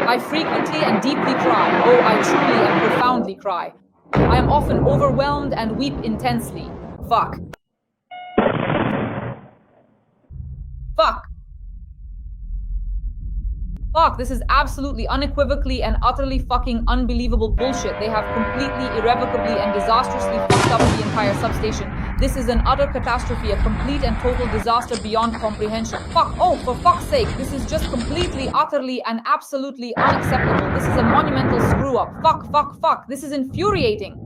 I frequently and deeply cry. Oh, I truly and profoundly cry. I am often overwhelmed and weep intensely. Fuck. Fuck. Fuck, this is absolutely unequivocally and utterly fucking unbelievable bullshit. They have completely, irrevocably, and disastrously fucked up the entire substation. This is an utter catastrophe, a complete and total disaster beyond comprehension. Fuck, oh, for fuck's sake, this is just completely, utterly, and absolutely unacceptable. This is a monumental screw-up. Fuck, fuck, fuck. This is infuriating.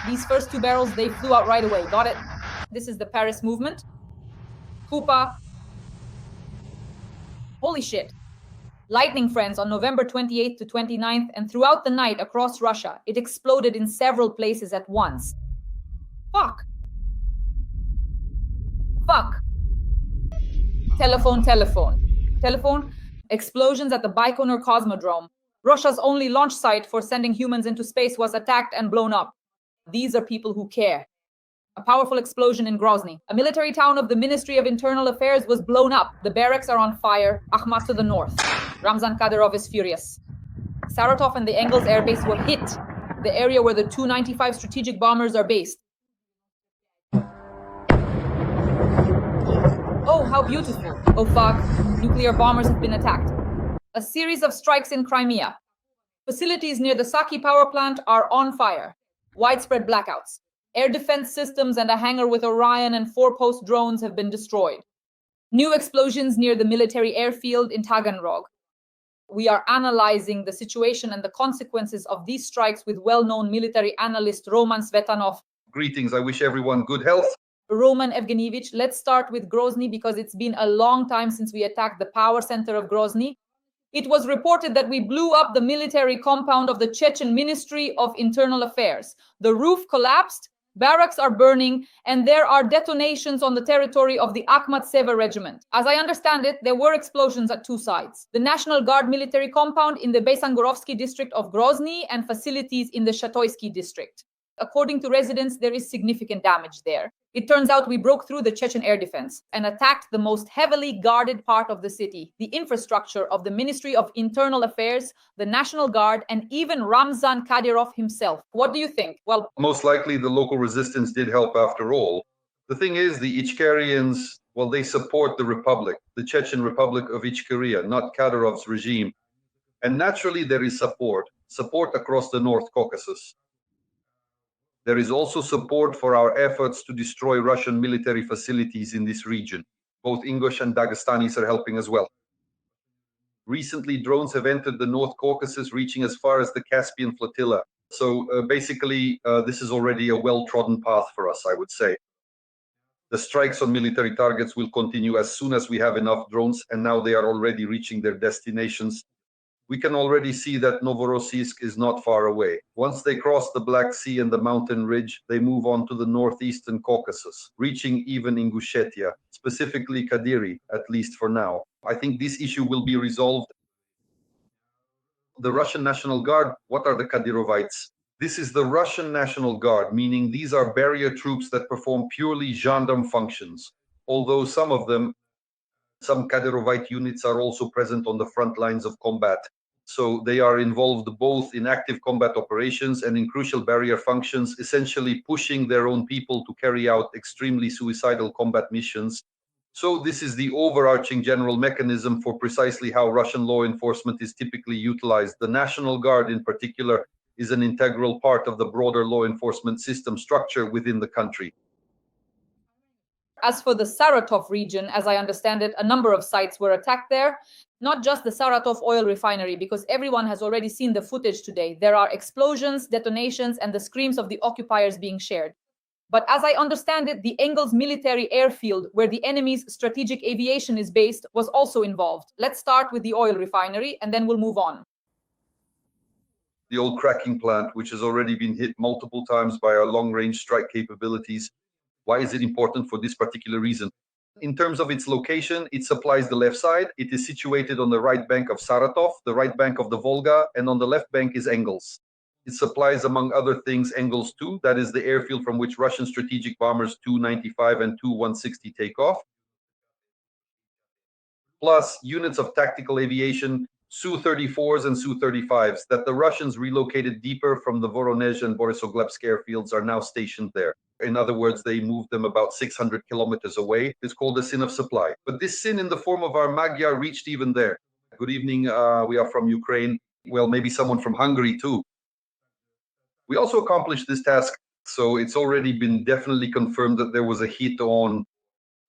These first 2 barrels, they flew out right away. Got it? This is the Paris movement. Kupa. Holy shit. Lightning, friends, on November 28th to 29th, and throughout the night across Russia, it exploded in several places at once. Fuck. Fuck. Telephone. Explosions at the Baikonur Cosmodrome. Russia's only launch site for sending humans into space was attacked and blown up. These are people who care. A powerful explosion in Grozny. A military town of the Ministry of Internal Affairs was blown up. The barracks are on fire. Akhmat to the north. Ramzan Kadyrov is furious. Saratov and the Engels airbase were hit. The area where the Tu-95 strategic bombers are based. Oh, how beautiful. Oh, fuck. Nuclear bombers have been attacked. A series of strikes in Crimea. Facilities near the Saky power plant are on fire. Widespread blackouts. Air defense systems and a hangar with Orion and Forpost drones have been destroyed. New explosions near the military airfield in Taganrog. We are analyzing the situation and the consequences of these strikes with well-known military analyst Roman Svetanov. Greetings, I wish everyone good health. Roman Evgenievich, let's start with Grozny because it's been a long time since we attacked the power center of Grozny. It was reported that we blew up the military compound of the Chechen Ministry of Internal Affairs. The roof collapsed, barracks are burning, and there are detonations on the territory of the Akhmat-Sever regiment. As I understand it, there were explosions at 2 sites. The National Guard military compound in the Baikonur district of Grozny and facilities in the Shatoysky district. According to residents, there is significant damage there. It turns out we broke through the Chechen air defense and attacked the most heavily guarded part of the city, the infrastructure of the Ministry of Internal Affairs, the National Guard, and even Ramzan Kadyrov himself. What do you think? Well, most likely the local resistance did help after all. The thing is, the Ichkerians, well, they support the Republic, the Chechen Republic of Ichkeria, not Kadyrov's regime. And naturally there is support across the North Caucasus. There is also support for our efforts to destroy Russian military facilities in this region. Both Ingush and Dagestanis are helping as well. Recently, drones have entered the North Caucasus, reaching as far as the Caspian flotilla. So basically, this is already a well-trodden path for us, I would say. The strikes on military targets will continue as soon as we have enough drones, and now they are already reaching their destinations. We can already see that Novorossiysk is not far away. Once they cross the Black Sea and the mountain ridge, they move on to the northeastern Caucasus, reaching even Ingushetia, specifically Kadiri, at least for now. I think this issue will be resolved. The Russian National Guard, what are the Kadyrovites? This is the Russian National Guard, meaning these are barrier troops that perform purely gendarme functions, although some Kadyrovite units are also present on the front lines of combat. So they are involved both in active combat operations and in crucial barrier functions, essentially pushing their own people to carry out extremely suicidal combat missions. So this is the overarching general mechanism for precisely how Russian law enforcement is typically utilized. The National Guard in particular is an integral part of the broader law enforcement system structure within the country. As for the Saratov region, as I understand it, a number of sites were attacked there. Not just the Saratov oil refinery, because everyone has already seen the footage today. There are explosions, detonations, and the screams of the occupiers being shared. But as I understand it, the Engels military airfield, where the enemy's strategic aviation is based, was also involved. Let's start with the oil refinery, and then we'll move on. The old cracking plant, which has already been hit multiple times by our long-range strike capabilities. Why is it important for this particular reason? In terms of its location, it supplies the left side. It is situated on the right bank of Saratov, the right bank of the Volga, and on the left bank is Engels. It supplies, among other things, Engels 2, that is the airfield from which Russian strategic bombers Tu-95 and Tu-160 take off, plus units of tactical aviation, Su-34s and Su-35s, that the Russians relocated deeper from the Voronezh and Borisogledsk airfields are now stationed there. In other words, they moved them about 600 kilometers away. It's called a sin of supply. But this sin in the form of our Magyar reached even there. Good evening, we are from Ukraine. Well, maybe someone from Hungary too. We also accomplished this task, so it's already been definitely confirmed that there was a hit on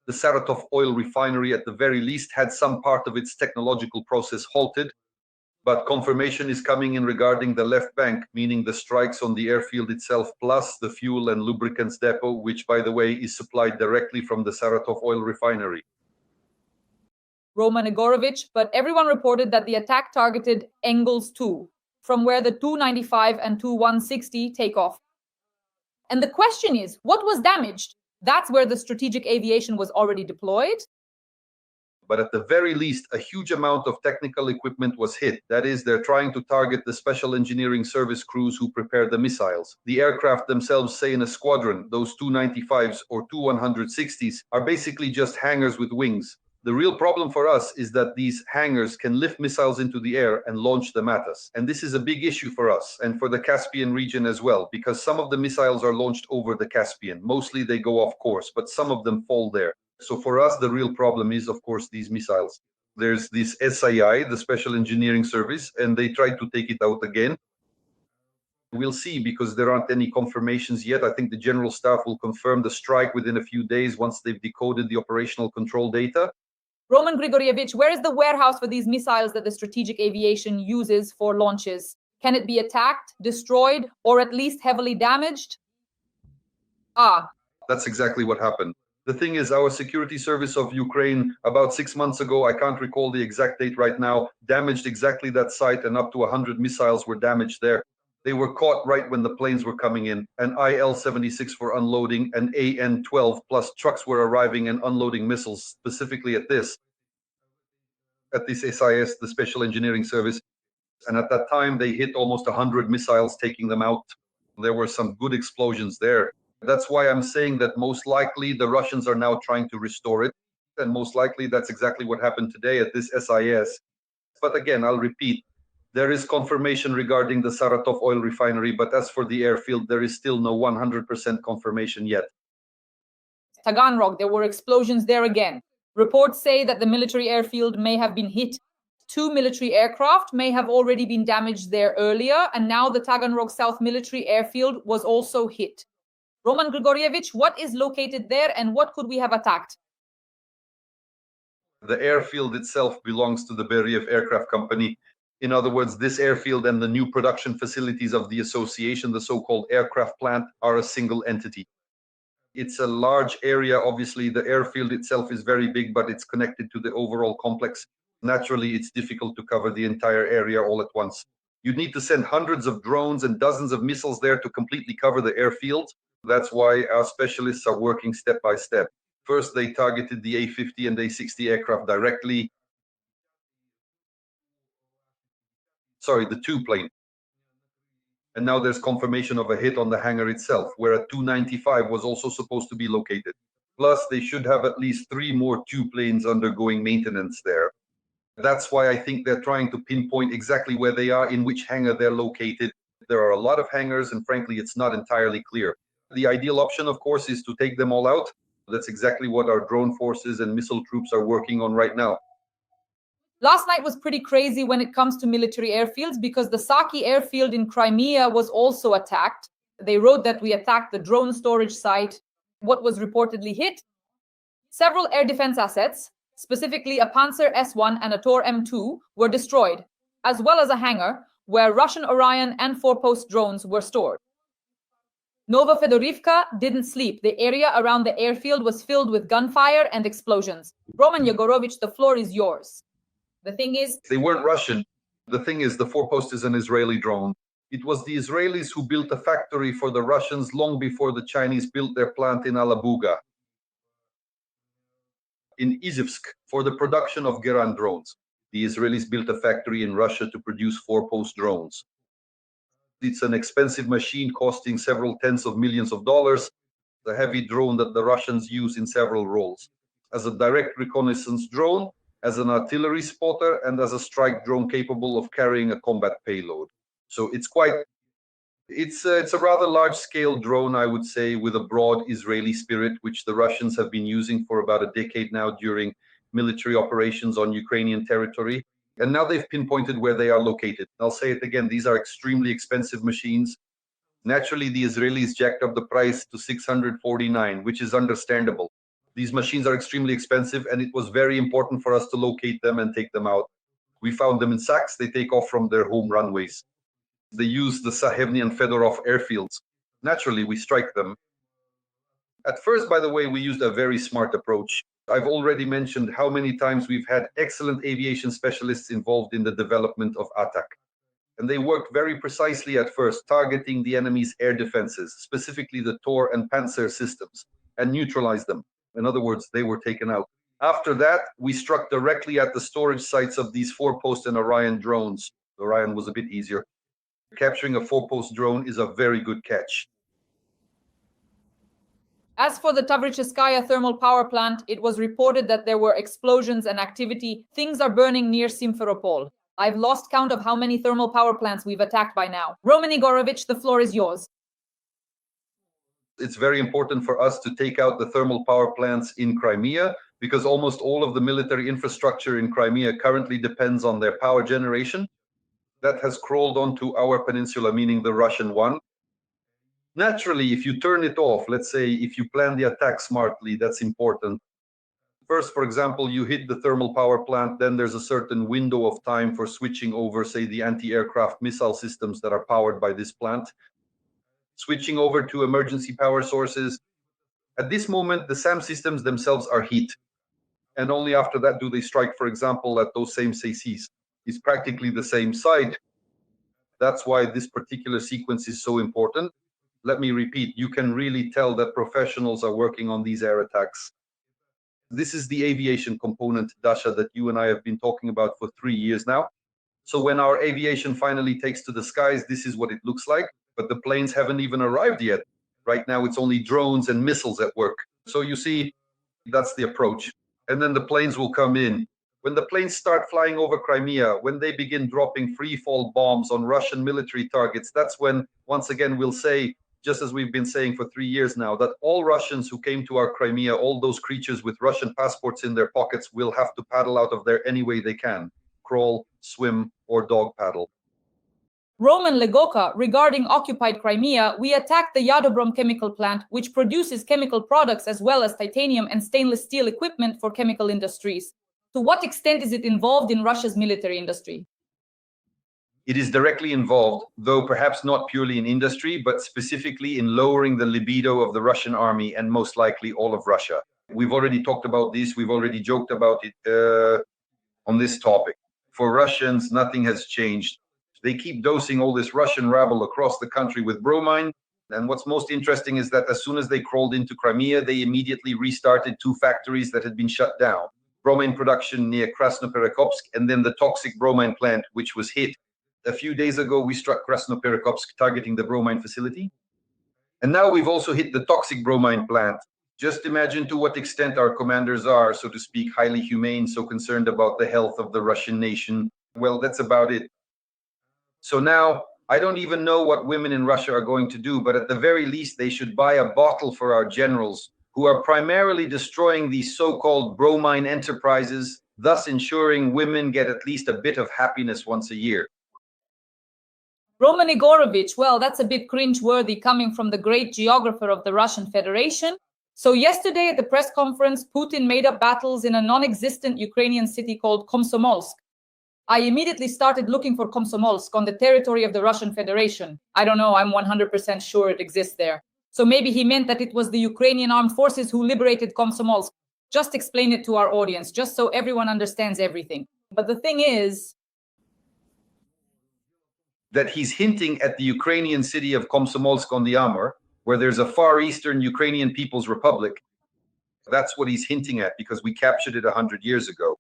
the Saratov oil refinery. At the very least had some part of its technological process halted, but confirmation is coming in regarding the left bank, meaning the strikes on the airfield itself, plus the fuel and lubricants depot, which, by the way, is supplied directly from the Saratov oil refinery. Roman Igorovich, but everyone reported that the attack targeted Engels 2, from where the Tu-95 and Tu-160 take off. And the question is, what was damaged? That's where the strategic aviation was already deployed. But at the very least, a huge amount of technical equipment was hit. That is, they're trying to target the special engineering service crews who prepare the missiles. The aircraft themselves say in a squadron, those Tu-95s or Tu-160s are basically just hangars with wings. The real problem for us is that these hangars can lift missiles into the air and launch them at us. And this is a big issue for us and for the Caspian region as well, because some of the missiles are launched over the Caspian. Mostly they go off course, but some of them fall there. So for us, the real problem is, of course, these missiles. There's this SII, the Special Engineering Service, and they try to take it out again. We'll see, because there aren't any confirmations yet. I think the General Staff will confirm the strike within a few days once they've decoded the operational control data. Roman Grigorievich, where is the warehouse for these missiles that the strategic aviation uses for launches? Can it be attacked, destroyed, or at least heavily damaged? That's exactly what happened. The thing is, our security service of Ukraine, about 6 months ago, I can't recall the exact date right now, damaged exactly that site, and up to 100 missiles were damaged there. They were caught right when the planes were coming in, and IL-76 for unloading, and AN-12 plus trucks were arriving and unloading missiles, specifically at this SIS, the Special Engineering Service. And at that time, they hit almost 100 missiles, taking them out. There were some good explosions there. That's why I'm saying that most likely the Russians are now trying to restore it. And most likely that's exactly what happened today at this SIS. But again, I'll repeat, there is confirmation regarding the Saratov oil refinery, but as for the airfield, there is still no 100% confirmation yet. Taganrog, there were explosions there again. Reports say that the military airfield may have been hit. 2 military aircraft may have already been damaged there earlier, and now the Taganrog South military airfield was also hit. Roman Grigorievich, what is located there and what could we have attacked? The airfield itself belongs to the Beriev Aircraft Company. In other words, this airfield and the new production facilities of the association, the so-called aircraft plant, are a single entity. It's a large area. Obviously, the airfield itself is very big, but it's connected to the overall complex. Naturally, it's difficult to cover the entire area all at once. You'd need to send hundreds of drones and dozens of missiles there to completely cover the airfield. That's why our specialists are working step by step. First, they targeted the A-50 and A-60 aircraft directly. Sorry, the two plane. And now there's confirmation of a hit on the hangar itself, where a Tu-95 was also supposed to be located. Plus, they should have at least 3 more Tu planes undergoing maintenance there. That's why I think they're trying to pinpoint exactly where they are, in which hangar they're located. There are a lot of hangars, and frankly, it's not entirely clear. The ideal option, of course, is to take them all out. That's exactly what our drone forces and missile troops are working on right now. Last night was pretty crazy when it comes to military airfields, because the Saky airfield in Crimea was also attacked. They wrote that we attacked the drone storage site. What was reportedly hit? Several air defense assets, specifically a Panzer S-1 and a Tor M2, were destroyed, as well as a hangar where Russian Orion and Forpost drones were stored. Nova Fedorivka didn't sleep. The area around the airfield was filled with gunfire and explosions. Roman Yegorovich, the floor is yours. The thing is, they weren't Russian. The thing is, the Forpost is an Israeli drone. It was the Israelis who built a factory for the Russians long before the Chinese built their plant in Alabuga, in Izhevsk, for the production of Geran drones. The Israelis built a factory in Russia to produce Forpost drones. It's an expensive machine costing several tens of millions of dollars, a heavy drone that the Russians use in several roles. As a direct reconnaissance drone, as an artillery spotter, and as a strike drone capable of carrying a combat payload. So it's a rather large-scale drone, I would say, with a broad Israeli spirit, which the Russians have been using for about a decade now during military operations on Ukrainian territory. And now they've pinpointed where they are located. I'll say it again, these are extremely expensive machines. Naturally, the Israelis jacked up the price to 649, which is understandable. These machines are extremely expensive, and it was very important for us to locate them and take them out. We found them in Saks. They take off from their home runways. They use the Sahevny and Fedorov airfields. Naturally, we strike them. At first, by the way, we used a very smart approach. I've already mentioned how many times we've had excellent aviation specialists involved in the development of ATAK. And they worked very precisely at first, targeting the enemy's air defenses, specifically the Tor and Panzer systems, and neutralized them. In other words, they were taken out. After that, we struck directly at the storage sites of these Forpost and Orion drones. Orion was a bit easier. Capturing a Forpost drone is a very good catch. As for the Tavricheskaya thermal power plant, it was reported that there were explosions and activity. Things are burning near Simferopol. I've lost count of how many thermal power plants we've attacked by now. Roman Igorovich, the floor is yours. It's very important for us to take out the thermal power plants in Crimea, because almost all of the military infrastructure in Crimea currently depends on their power generation. That has crawled onto our peninsula, meaning the Russian one. Naturally, if you turn it off, let's say if you plan the attack smartly, that's important. First, for example, you hit the thermal power plant, then there's a certain window of time for switching over, say, the anti-aircraft missile systems that are powered by this plant. Switching over to emergency power sources. At this moment, the SAM systems themselves are heat. And only after that do they strike, for example, at those same Sakys. It's practically the same site. That's why this particular sequence is so important. Let me repeat, you can really tell that professionals are working on these air attacks. This is the aviation component, Dasha, that you and I have been talking about for 3 years now. So when our aviation finally takes to the skies, this is what it looks like. But the planes haven't even arrived yet. Right now, it's only drones and missiles at work. So you see, that's the approach. And then the planes will come in. When the planes start flying over Crimea, when they begin dropping free-fall bombs on Russian military targets, that's when, once again, we'll say, just as we've been saying for 3 years now, that all Russians who came to our Crimea, all those creatures with Russian passports in their pockets, will have to paddle out of there any way they can. Crawl, swim, or dog paddle. Roman Legoka, regarding occupied Crimea, we attacked the Yadobrom chemical plant, which produces chemical products as well as titanium and stainless steel equipment for chemical industries. To what extent is it involved in Russia's military industry? It is directly involved, though perhaps not purely in industry, but specifically in lowering the libido of the Russian army and most likely all of Russia. We've already talked about this. We've already joked about it on this topic. For Russians, nothing has changed. They keep dosing all this Russian rabble across the country with bromine. And what's most interesting is that as soon as they crawled into Crimea, they immediately restarted 2 factories that had been shut down. Bromine production near Krasnoperekopsk, and then the toxic bromine plant, which was hit. A few days ago, we struck Krasnoperekopsk, targeting the bromine facility. And now we've also hit the toxic bromine plant. Just imagine to what extent our commanders are, so to speak, highly humane, so concerned about the health of the Russian nation. Well, that's about it. So now, I don't even know what women in Russia are going to do, but at the very least, they should buy a bottle for our generals, who are primarily destroying these so-called bromine enterprises, thus ensuring women get at least a bit of happiness once a year. Roman Igorovich, well, that's a bit cringe-worthy coming from the great geographer of the Russian Federation. So yesterday at the press conference, Putin made up battles in a non-existent Ukrainian city called Komsomolsk. I immediately started looking for Komsomolsk on the territory of the Russian Federation. I don't know, I'm 100% sure it exists there. So maybe he meant that it was the Ukrainian armed forces who liberated Komsomolsk. Just explain it to our audience, just so everyone understands everything. But the thing is that he's hinting at the Ukrainian city of Komsomolsk on the Amur, where there's a Far Eastern Ukrainian People's Republic. That's what he's hinting at, because we captured it 100 years ago.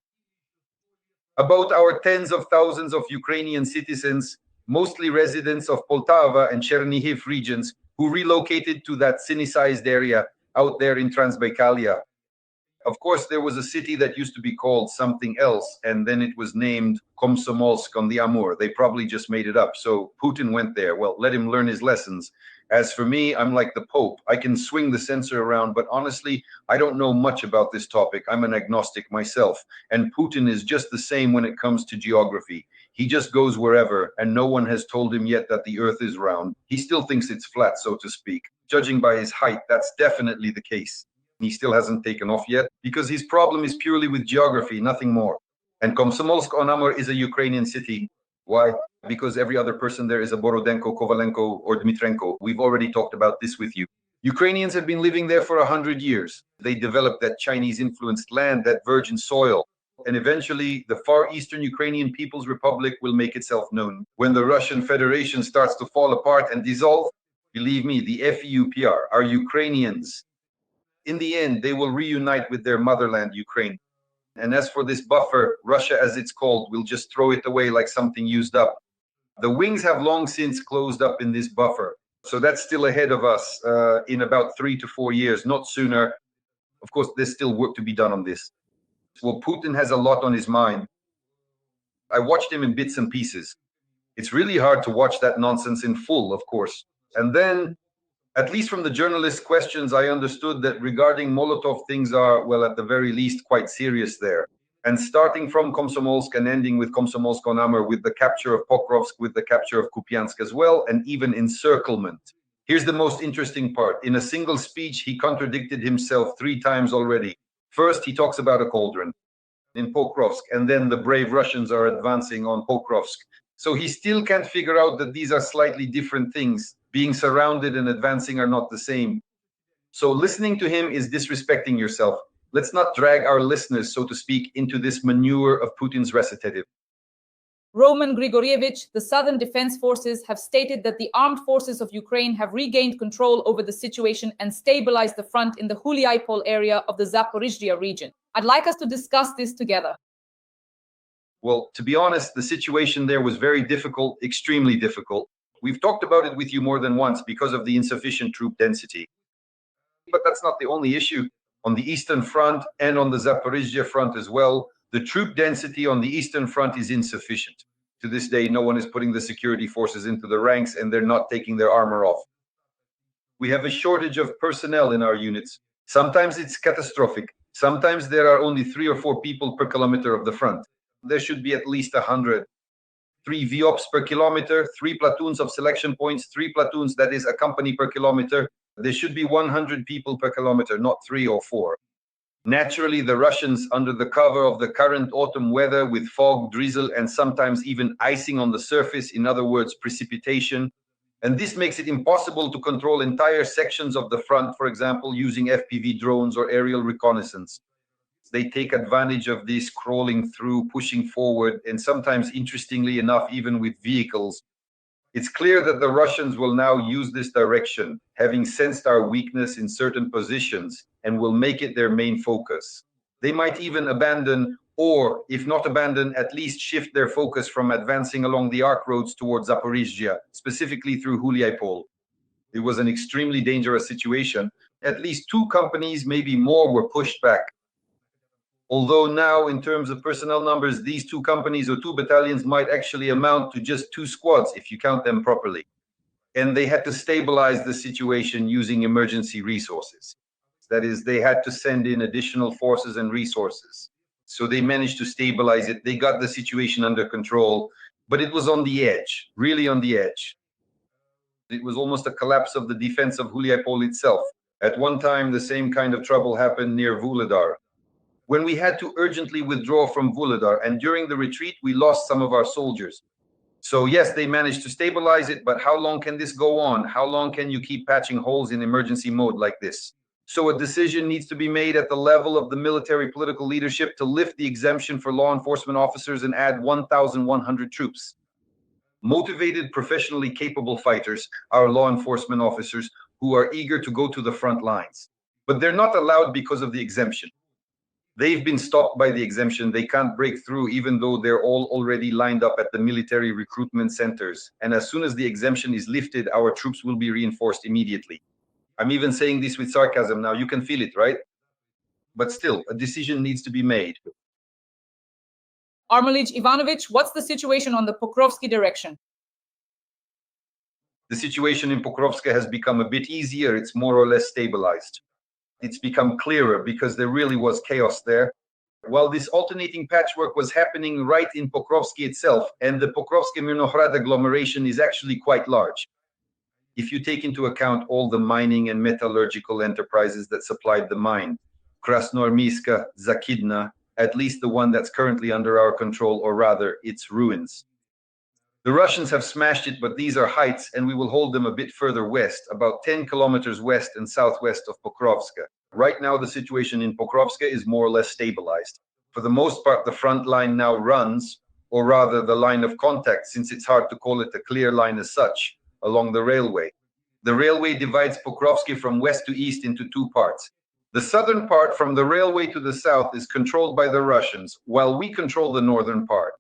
About our tens of thousands of Ukrainian citizens, mostly residents of Poltava and Chernihiv regions who relocated to that Sinicized area out there in Transbaikalia. Of course, there was a city that used to be called something else, and then it was named Komsomolsk on the Amur. They probably just made it up. So Putin went there. Well, let him learn his lessons. As for me, I'm like the Pope. I can swing the censor around, but honestly, I don't know much about this topic. I'm an agnostic myself. And Putin is just the same when it comes to geography. He just goes wherever, and no one has told him yet that the Earth is round. He still thinks it's flat, so to speak. Judging by his height, that's definitely the case. He still hasn't taken off yet because his problem is purely with geography, nothing more. And Komsomolsk on Amur is a Ukrainian city. Why? Because every other person there is a Borodenko, Kovalenko, or Dmitrenko. We've already talked about this with you. Ukrainians have been living there for 100 years. They developed that Chinese-influenced land, that virgin soil. And eventually, the Far Eastern Ukrainian People's Republic will make itself known. When the Russian Federation starts to fall apart and dissolve, believe me, the FEUPR, our Ukrainians, in the end, they will reunite with their motherland, Ukraine. And as for this buffer, Russia, as it's called, will just throw it away like something used up. The wings have long since closed up in this buffer. So that's still ahead of us in about 3 to 4 years, not sooner. Of course, there's still work to be done on this. Well, Putin has a lot on his mind. I watched him in bits and pieces. It's really hard to watch that nonsense in full, of course. And then, at least from the journalist questions, I understood that regarding Molotov, things are, well, at the very least, quite serious there. And starting from Komsomolsk and ending with Komsomolsk on Amur, with the capture of Pokrovsk, with the capture of Kupiansk as well, and even encirclement. Here's the most interesting part. In a single speech, he contradicted himself 3 times already. First, he talks about a cauldron in Pokrovsk, and then the brave Russians are advancing on Pokrovsk. So he still can't figure out that these are slightly different things. Being surrounded and advancing are not the same. So listening to him is disrespecting yourself. Let's not drag our listeners, so to speak, into this manure of Putin's recitative. Roman Grigorievich, the Southern Defense Forces have stated that the armed forces of Ukraine have regained control over the situation and stabilized the front in the Huliaipol area of the Zaporizhzhia region. I'd like us to discuss this together. Well, to be honest, the situation there was very difficult, extremely difficult. We've talked about it with you more than once because of the insufficient troop density. But that's not the only issue. On the Eastern Front and on the Zaporizhzhia front as well, the troop density on the Eastern Front is insufficient. To this day, no one is putting the security forces into the ranks and they're not taking their armor off. We have a shortage of personnel in our units. Sometimes it's catastrophic. Sometimes there are only 3 or 4 people per kilometer of the front. There should be at least 100. 3 VOPs per kilometer, 3 platoons of selection points, 3 platoons, that is a company per kilometer. There should be 100 people per kilometer, not 3 or 4. Naturally, the Russians, under the cover of the current autumn weather with fog, drizzle, and sometimes even icing on the surface, in other words, precipitation, and this makes it impossible to control entire sections of the front, for example, using FPV drones or aerial reconnaissance. They take advantage of this, crawling through, pushing forward, and sometimes, interestingly enough, even with vehicles. It's clear that the Russians will now use this direction, having sensed our weakness in certain positions, and will make it their main focus. They might even abandon, or if not abandon, at least shift their focus from advancing along the arc roads towards Zaporizhzhia, specifically through Huliaipol. It was an extremely dangerous situation. At least 2 companies, maybe more, were pushed back. Although now, in terms of personnel numbers, these 2 companies or 2 battalions might actually amount to just 2 squads, if you count them properly. And they had to stabilize the situation using emergency resources. That is, they had to send in additional forces and resources. So they managed to stabilize it. They got the situation under control, but it was on the edge, really on the edge. It was almost a collapse of the defense of Huliaipol itself. At one time, the same kind of trouble happened near Vuhledar, when we had to urgently withdraw from Vuhledar, and during the retreat, we lost some of our soldiers. So yes, they managed to stabilize it, but how long can this go on? How long can you keep patching holes in emergency mode like this? So a decision needs to be made at the level of the military political leadership to lift the exemption for law enforcement officers and add 1,100 troops. Motivated, professionally capable fighters are law enforcement officers who are eager to go to the front lines, but they're not allowed because of the exemption. They've been stopped by the exemption. They can't break through, even though they're all already lined up at the military recruitment centers. And as soon as the exemption is lifted, our troops will be reinforced immediately. I'm even saying this with sarcasm now. You can feel it, right? But still, a decision needs to be made. Armelij Ivanovich, what's the situation on the Pokrovsky direction? The situation in Pokrovsk has become a bit easier. It's more or less stabilized. It's become clearer because there really was chaos there. While this alternating patchwork was happening right in Pokrovsky itself, and the Pokrovsk-Mirnohrad agglomeration is actually quite large. If you take into account all the mining and metallurgical enterprises that supplied the mine, Krasnoarmyska, Zakidna, at least the one that's currently under our control, or rather, its ruins. The Russians have smashed it, but these are heights, and we will hold them a bit further west, about 10 kilometers west and southwest of Pokrovsk. Right now, the situation in Pokrovsk is more or less stabilized. For the most part, the front line now runs, or rather the line of contact, since it's hard to call it a clear line as such, along the railway. The railway divides Pokrovsk from west to east into two parts. The southern part from the railway to the south is controlled by the Russians, while we control the northern part.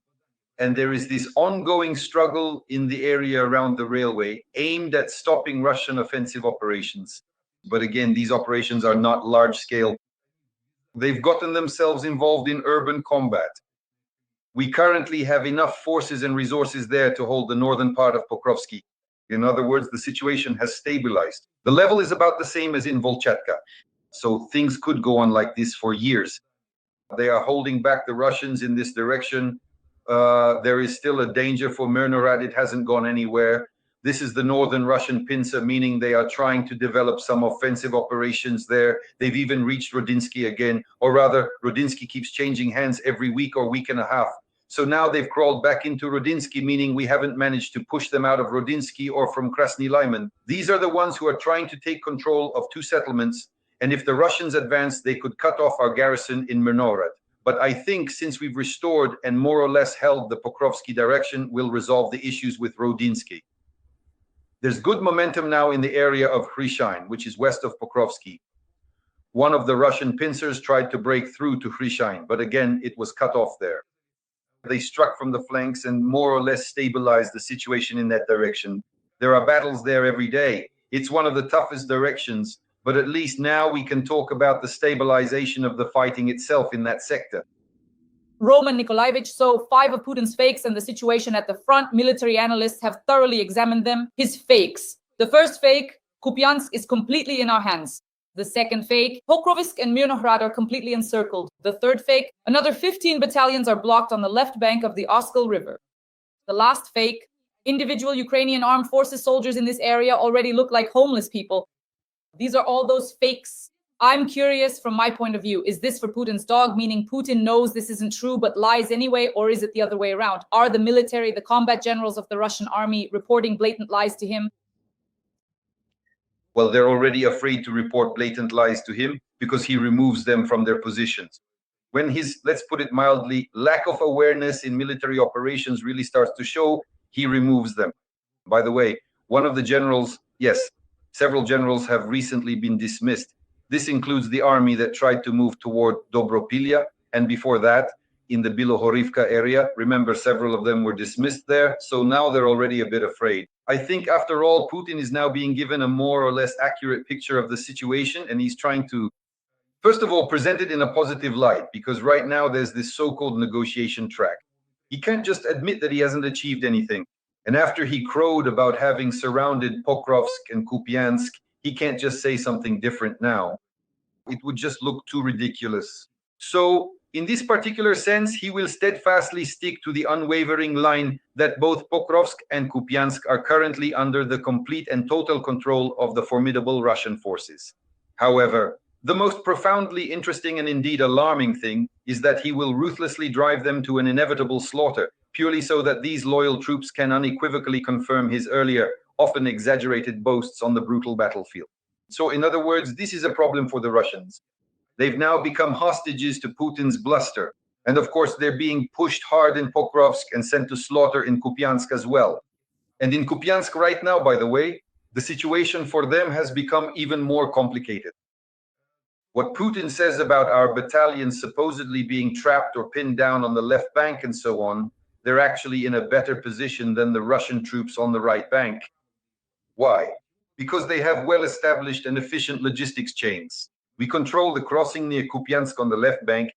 And there is this ongoing struggle in the area around the railway aimed at stopping Russian offensive operations. But again, these operations are not large scale. They've gotten themselves involved in urban combat. We currently have enough forces and resources there to hold the northern part of Pokrovsky. In other words, the situation has stabilized. The level is about the same as in Volchatka. So things could go on like this for years. They are holding back the Russians in this direction. There is still a danger for Mirnohrad. It hasn't gone anywhere. This is the northern Russian pincer, meaning they are trying to develop some offensive operations there. They've even reached Rodinsky again, or rather, Rodinsky keeps changing hands every week or week and a half. So now they've crawled back into Rodinsky, meaning we haven't managed to push them out of Rodinsky or from Krasny Lyman. These are the ones who are trying to take control of two settlements, and if the Russians advance, they could cut off our garrison in Mirnohrad. But I think since we've restored and more or less held the Pokrovsky direction, we'll resolve the issues with Rodinsky. There's good momentum now in the area of Hryshyn, which is west of Pokrovsky. One of the Russian pincers tried to break through to Hryshyn, but again, it was cut off there. They struck from the flanks and more or less stabilized the situation in that direction. There are battles there every day. It's one of the toughest directions, but at least now we can talk about the stabilization of the fighting itself in that sector. Roman Nikolaevich, so 5 of Putin's fakes and the situation at the front, military analysts have thoroughly examined them. His fakes. The first fake, Kupiansk is completely in our hands. The second fake, Pokrovsk and Mirnohrad are completely encircled. The third fake, another 15 battalions are blocked on the left bank of the Oskol River. The last fake, individual Ukrainian armed forces soldiers in this area already look like homeless people. These are all those fakes. I'm curious from my point of view, is this for Putin's dog, meaning Putin knows this isn't true but lies anyway, or is it the other way around? Are the military, the combat generals of the Russian army reporting blatant lies to him? Well, they're already afraid to report blatant lies to him because he removes them from their positions. When his, let's put it mildly, lack of awareness in military operations really starts to show, he removes them. By the way, one of the generals, yes, several generals have recently been dismissed. This includes the army that tried to move toward Dobropilya, and before that, in the Bilohorivka area. Remember, several of them were dismissed there, so now they're already a bit afraid. I think, after all, Putin is now being given a more or less accurate picture of the situation, and he's trying to, first of all, present it in a positive light, because right now there's this so-called negotiation track. He can't just admit that he hasn't achieved anything. And after he crowed about having surrounded Pokrovsk and Kupiansk, he can't just say something different now. It would just look too ridiculous. So, in this particular sense, he will steadfastly stick to the unwavering line that both Pokrovsk and Kupiansk are currently under the complete and total control of the formidable Russian forces. However, the most profoundly interesting and indeed alarming thing is that he will ruthlessly drive them to an inevitable slaughter, purely so that these loyal troops can unequivocally confirm his earlier, often exaggerated boasts on the brutal battlefield. So, in other words, this is a problem for the Russians. They've now become hostages to Putin's bluster. And of course, they're being pushed hard in Pokrovsk and sent to slaughter in Kupiansk as well. And in Kupiansk right now, by the way, the situation for them has become even more complicated. What Putin says about our battalions supposedly being trapped or pinned down on the left bank and so on, they're actually in a better position than the Russian troops on the right bank. Why? Because they have well-established and efficient logistics chains. We control the crossing near Kupiansk on the left bank.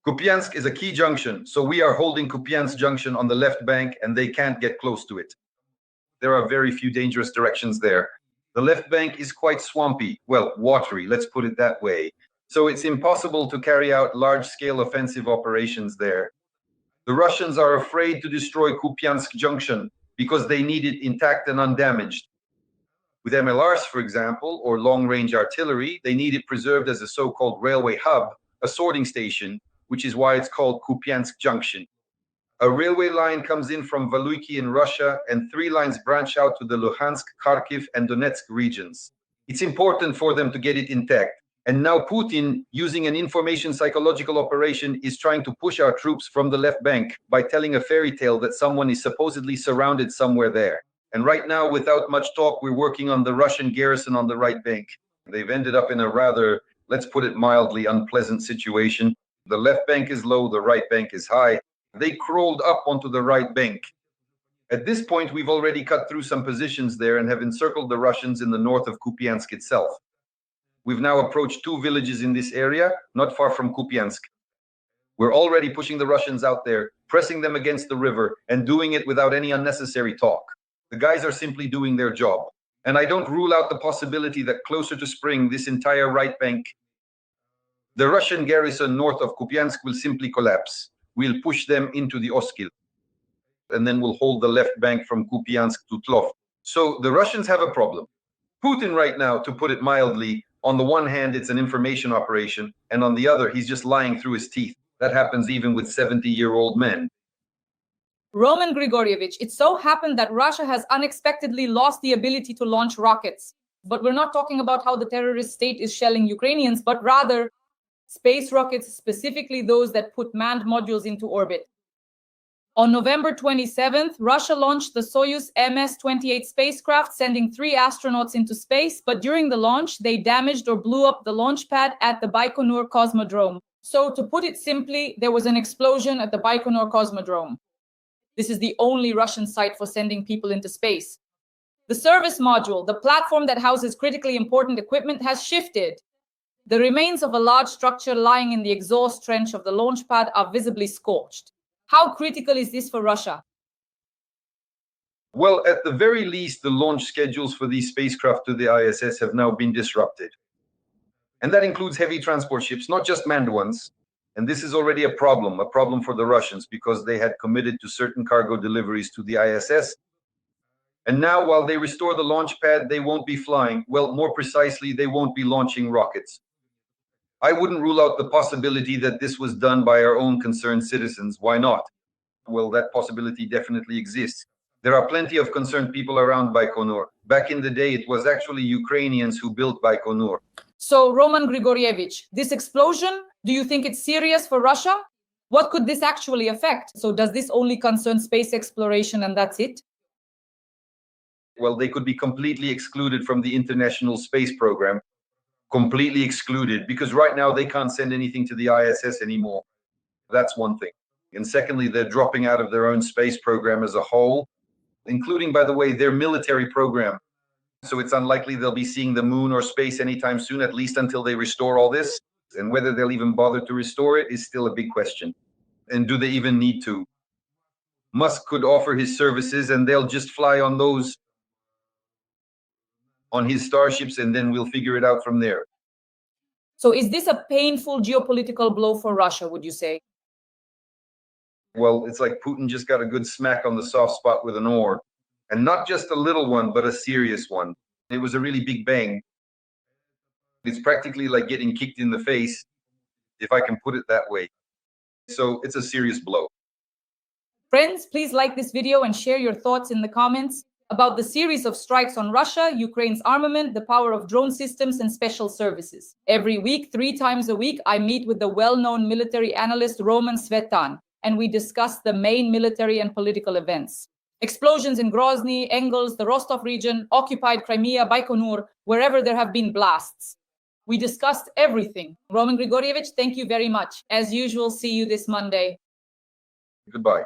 Kupiansk is a key junction, so we are holding Kupiansk junction on the left bank and they can't get close to it. There are very few dangerous directions there. The left bank is quite swampy, well, watery, let's put it that way. So it's impossible to carry out large-scale offensive operations there. The Russians are afraid to destroy Kupiansk junction because they need it intact and undamaged. With MLRs, for example, or long-range artillery, they need it preserved as a so-called railway hub, a sorting station, which is why it's called Kupiansk Junction. A railway line comes in from Valuyki in Russia, and 3 lines branch out to the Luhansk, Kharkiv, and Donetsk regions. It's important for them to get it intact. And now Putin, using an information psychological operation, is trying to push our troops from the left bank by telling a fairy tale that someone is supposedly surrounded somewhere there. And right now, without much talk, we're working on the Russian garrison on the right bank. They've ended up in a rather, let's put it mildly, unpleasant situation. The left bank is low, the right bank is high. They crawled up onto the right bank. At this point, we've already cut through some positions there and have encircled the Russians in the north of Kupiansk itself. We've now approached 2 villages in this area, not far from Kupiansk. We're already pushing the Russians out there, pressing them against the river, and doing it without any unnecessary talk. The guys are simply doing their job. And I don't rule out the possibility that closer to spring, this entire right bank, the Russian garrison north of Kupiansk will simply collapse. We'll push them into the Oskil, and then we'll hold the left bank from Kupiansk to Tlov. So the Russians have a problem. Putin right now, to put it mildly, on the one hand, it's an information operation, and on the other, he's just lying through his teeth. That happens even with 70-year-old men. Roman Grigorievich, it so happened that Russia has unexpectedly lost the ability to launch rockets. But we're not talking about how the terrorist state is shelling Ukrainians, but rather space rockets, specifically those that put manned modules into orbit. On November 27th, Russia launched the Soyuz MS-28 spacecraft, sending 3 astronauts into space, but during the launch, they damaged or blew up the launch pad at the Baikonur Cosmodrome. So to put it simply, there was an explosion at the Baikonur Cosmodrome. This is the only Russian site for sending people into space. The service module, the platform that houses critically important equipment, has shifted. The remains of a large structure lying in the exhaust trench of the launch pad are visibly scorched. How critical is this for Russia? Well, at the very least, the launch schedules for these spacecraft to the ISS have now been disrupted. And that includes heavy transport ships, not just manned ones. And this is already a problem for the Russians, because they had committed to certain cargo deliveries to the ISS. And now, while they restore the launch pad, they won't be flying. Well, more precisely, they won't be launching rockets. I wouldn't rule out the possibility that this was done by our own concerned citizens. Why not? Well, that possibility definitely exists. There are plenty of concerned people around Baikonur. Back in the day, it was actually Ukrainians who built Baikonur. So, Roman Grigorievich, this explosion, do you think it's serious for Russia? What could this actually affect? So does this only concern space exploration and that's it? Well, they could be completely excluded from the international space program. Completely excluded, because right now they can't send anything to the ISS anymore. That's one thing. And secondly, they're dropping out of their own space program as a whole, including, by the way, their military program. So it's unlikely they'll be seeing the moon or space anytime soon, at least until they restore all this. And whether they'll even bother to restore it is still a big question. And do they even need to? Musk could offer his services and they'll just fly on those, on his starships, and then we'll figure it out from there. So is this a painful geopolitical blow for Russia, would you say? Well, it's like Putin just got a good smack on the soft spot with an oar. And not just a little one, but a serious one. It was a really big bang. It's practically like getting kicked in the face, if I can put it that way. So it's a serious blow. Friends, please like this video and share your thoughts in the comments about the series of strikes on Russia, Ukraine's armament, the power of drone systems, and special services. Every week, 3 times a week, I meet with the well-known military analyst Roman Svetan, and we discuss the main military and political events. Explosions in Grozny, Engels, the Rostov region, occupied Crimea, Baikonur, wherever there have been blasts. We discussed everything. Roman Grigorievich, thank you very much. As usual, see you this Monday. Goodbye.